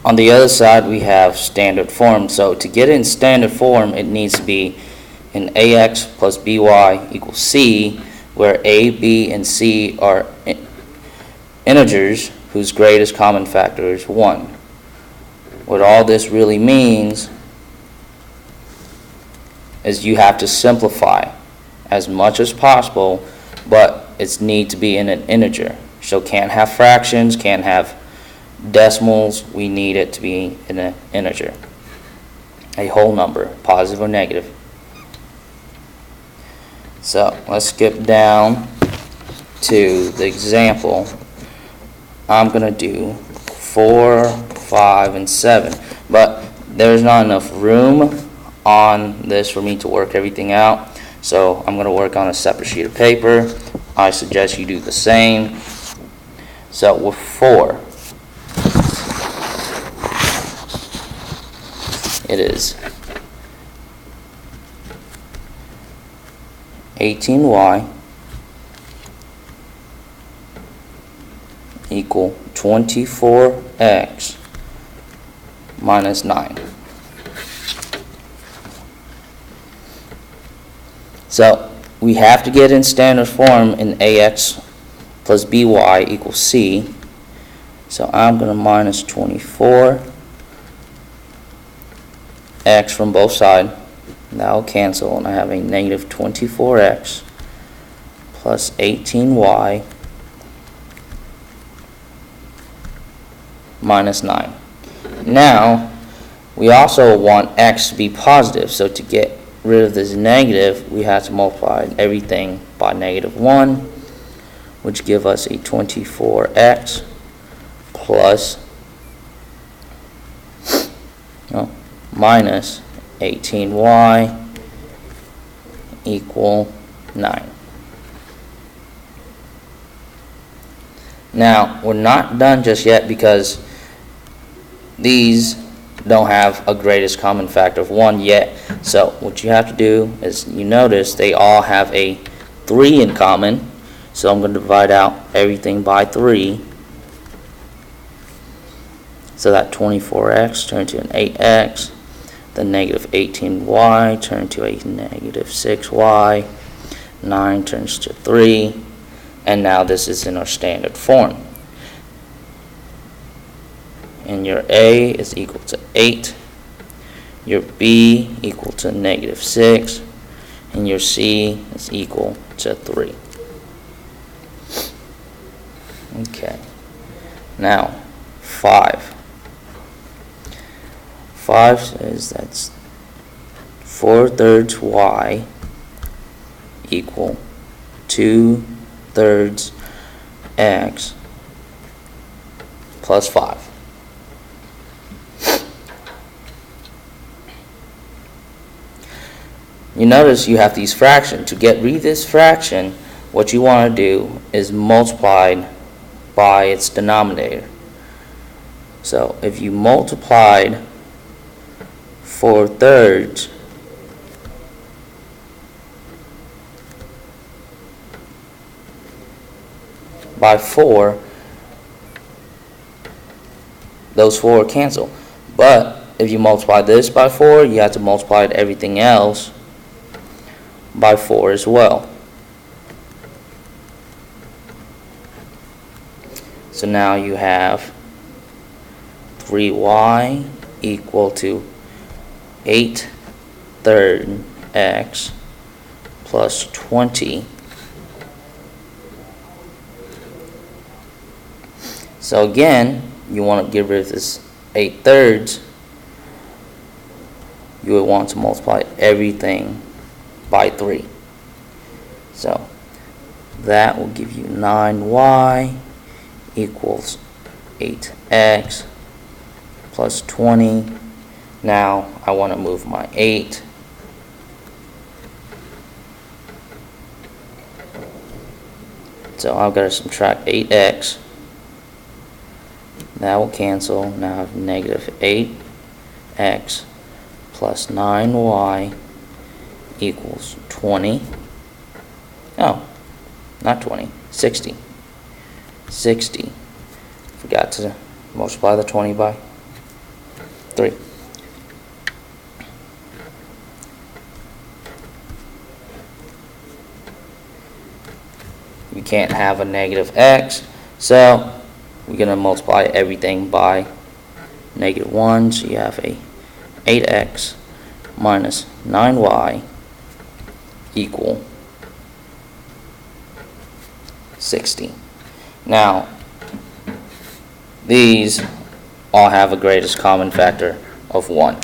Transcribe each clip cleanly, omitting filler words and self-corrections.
On the other side, we have standard form. So to get in standard form, it needs to be in ax plus by equals c, where a, b, and c are integers whose greatest common factor is 1. What all this really means is you have to simplify as much as possible, but it needs to be in an integer. So can't have fractions, can't have decimals. We need it to be in an integer, a whole number, positive or negative. So let's skip down to the example. I'm going to do 4, 5, and 7, but there's not enough room on this for me to work everything out, so I'm going to work on a separate sheet of paper. I suggest you do the same. So with 4, it is 18y equal 24x minus 9. So we have to get in standard form in ax plus by equals c. So I'm going to minus 24x from both sides. That will cancel, and I have a negative 24x plus 18y minus 9. Now, we also want x to be positive, so to get rid of this negative, we have to multiply everything by negative 1, which give us a 24x plus minus 18y equal 9. Now, we're not done just yet because these don't have a greatest common factor of 1 yet. So what you have to do is, you notice they all have a 3 in common. So I'm going to divide out everything by 3. So that 24x turns to an 8x. The negative 18y turns to a negative 6y. 9 turns to 3. And now this is in our standard form. And your a is equal to 8. Your b equal to negative 6. And your c is equal to 3. Okay. Now, 5. 5 says that's 4/3 y equal 2/3 x plus 5. You notice you have these fractions. To get rid of this fraction, what you want to do is multiply by its denominator. So if you multiplied 4/3 by 4, those 4 cancel. But if you multiply this by 4, you have to multiply everything else by 4 as well. So now you have 3y equal to 8/3 x plus 20. So again, you want to get rid of this 8/3. You would want to multiply everything by 3. So that will give you 9y equals 8x plus 20. Now I want to move my 8. So I've got to subtract 8x. That will cancel. Now I have negative 8x plus 9y equals 20. Oh, not 20, 60. 60. Forgot to multiply the 20 by 3. You can't have a negative x, so we're going to multiply everything by -1, so you have a 8x minus 9y equal 60. Now, these all have a greatest common factor of 1.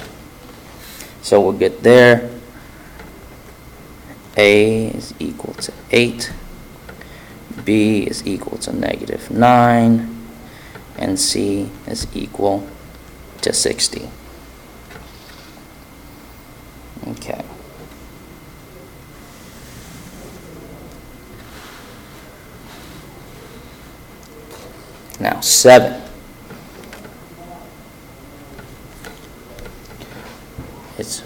So we'll get there. A is equal to 8, B is equal to -9, and C is equal to 60. Okay. Now 7. It's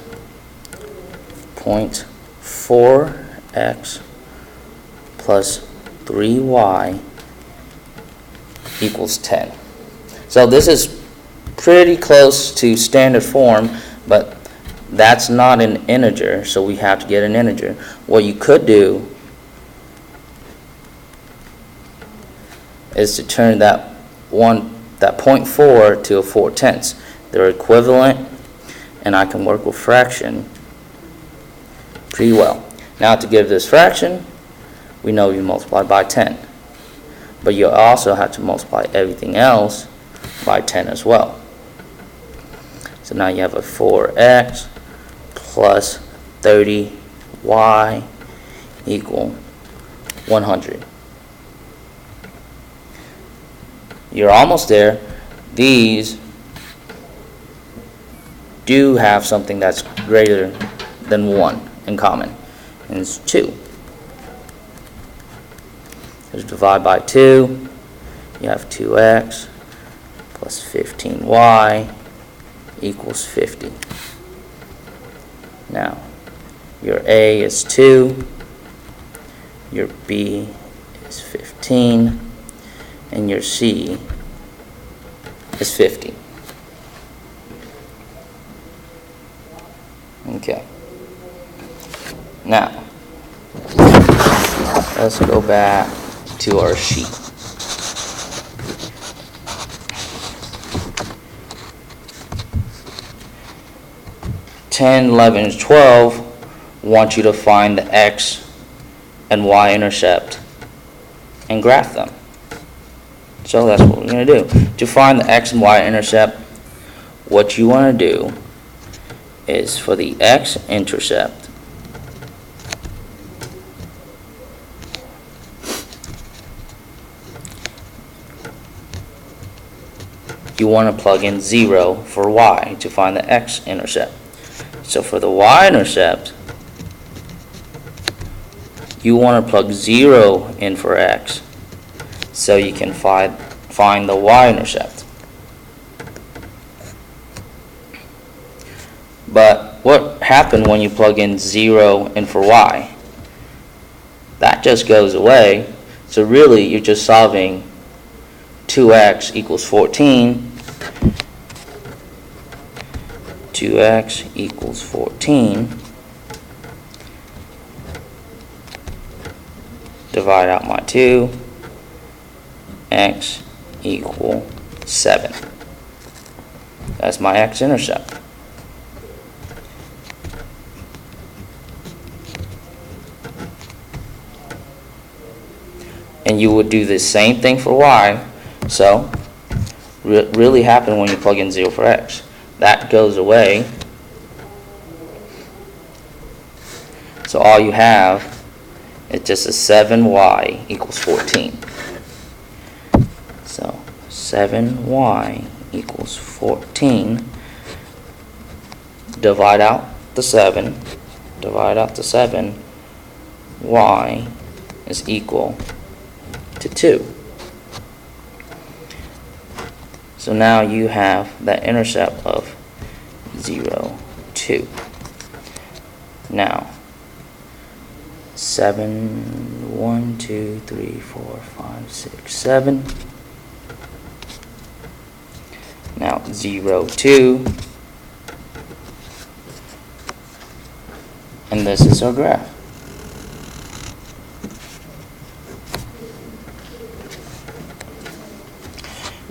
0.4x plus 3y equals 10. So this is pretty close to standard form, but that's not an integer, so we have to get an integer. What you could do is to turn that 0.4 to a 4/10. They're equivalent, and I can work with fraction pretty well. Now to give this fraction, we know you multiply by 10. But you also have to multiply everything else by 10 as well. So now you have a 4x plus 30y equal 100. You're almost there. These do have something that's greater than 1 in common, and it's 2. Just divide by 2. You have 2x plus 15y equals 50. Now, your A is 2, your B is 15, and your C is 50. Okay. Now, let's go back to our sheet. (10, 11, and 12) want you to find the x and y intercept and graph them. So that's what we're going to do. To find the x and y intercept, what you want to do is for the x-intercept, you want to plug in 0 for y to find the x-intercept. So for the y-intercept, you want to plug 0 in for x so you can find the y-intercept. But what happened when you plug in 0 in for y? That just goes away. So really you're just solving 2x equals 14. 2x equals 14. Divide out my 2. X equal 7. That's my x-intercept. And you would do the same thing for y. So really happen when you plug in 0 for x. That goes away. So all you have is just a 7y equals 14. So 7y equals 14. Divide out the 7. Divide out the 7. Y is equal to 2. So now you have that intercept of 0, 2. Now 7, 1, 2, 3, 4, 5, 6, 7. Now 0, 2 And this is our graph.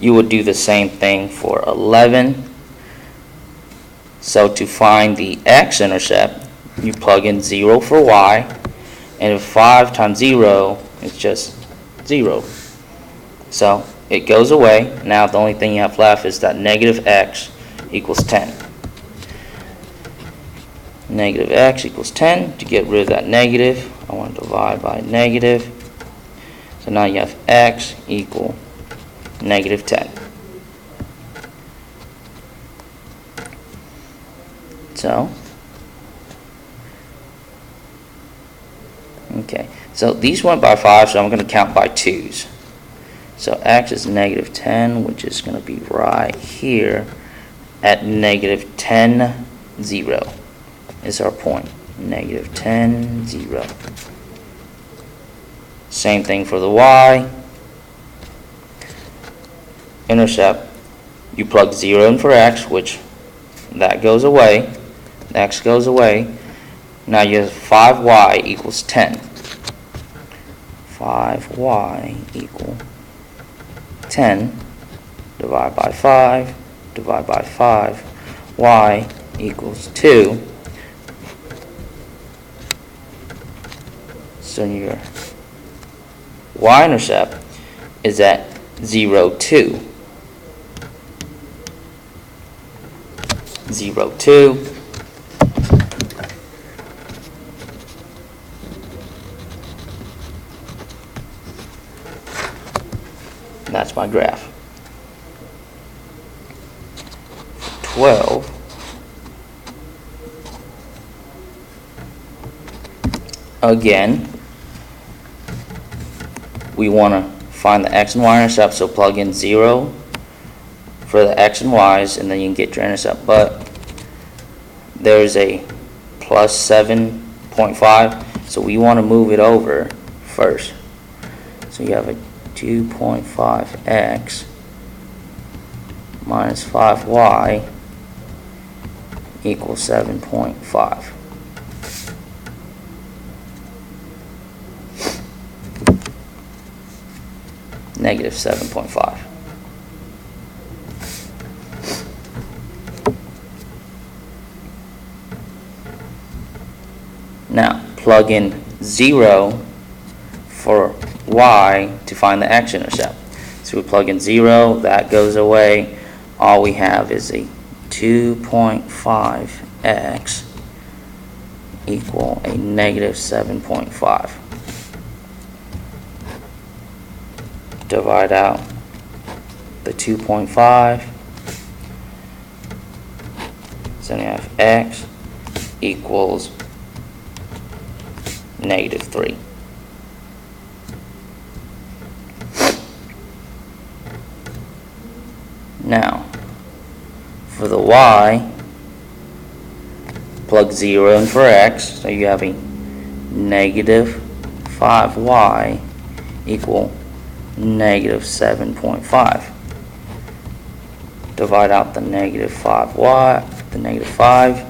You would do the same thing for 11. So to find the x-intercept, you plug in 0 for y, and if 5 times 0 is just 0. So it goes away. Now the only thing you have left is that negative x equals 10. Negative x equals 10. To get rid of that negative, I want to divide by negative. So now you have x equal negative 10. So, okay. So these went by 5, so I'm going to count by 2's. So x is negative 10, which is going to be right here at negative 10, 0 is our point. Negative 10, 0. Same thing for the y. Intercept, you plug 0 in for x, which that goes away. X goes away. Now you have 5y equals 10. 5y equal 10. Divide by 5. Divide by 5. Y equals 2. So your y-intercept is at 0, 2. 0, 2. That's my graph. 12. Again, we want to find the x and y intercept, so plug in 0 for the x and y's, and then you can get your intercept. But there's a plus 7.5, so we want to move it over first. So you have a 2.5x minus 5y equals 7.5. Negative 7.5. Now plug in 0 for y to find the x-intercept. So we plug in 0, that goes away. All we have is a 2.5x equal a negative 7.5. Divide out the 2.5. So now you have x equals negative 3. Now, for the y, plug 0 in for x, so you have a negative 5y equal negative 7.5. Divide out the negative 5y, the negative 5,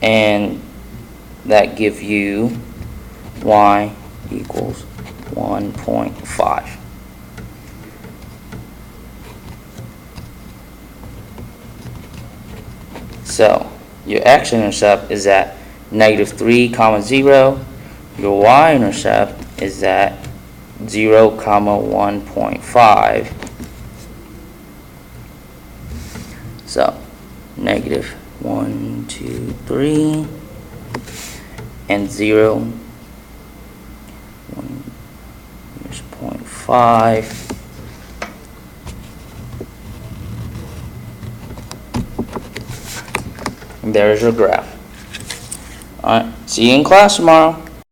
and that gives you y equals 1.5. So your x-intercept is at negative 3, 0. Your y-intercept is at 0, 1.5. So negative 1, 2, 3, and 0, 0.5. And there's your graph. Alright, see you in class tomorrow.